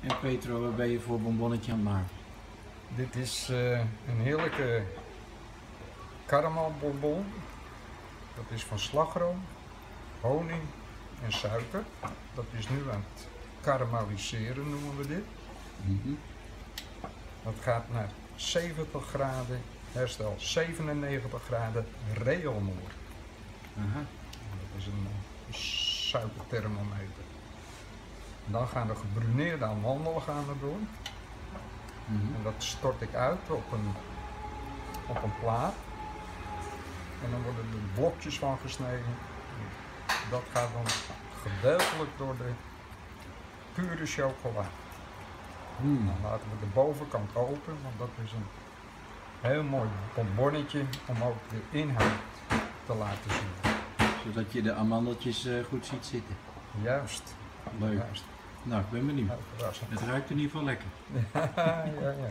En Petro, wat ben je voor bonbonnetje aan het maken? Dit is een heerlijke karamelbonbon. Dat is van slagroom, honing en suiker. Dat is nu aan het karamelliseren, noemen we dit. Dat gaat naar 70 graden, herstel 97 graden regelmoer. Dat is een suikerthermometer. Dan gaan de gebruneerde amandelen door. En dat stort ik uit op een plaat. En dan worden er blokjes van gesneden. Dat gaat dan gedeeltelijk door de pure chocola. Dan laten we de bovenkant open, want dat is een heel mooi bonbonnetje om ook de inhoud te laten zien. Zodat je de amandeltjes goed ziet zitten. Juist. Leuk. Juist. Nou, ik ben benieuwd. Nou, verrassend. Het ruikt in ieder geval lekker. Ja.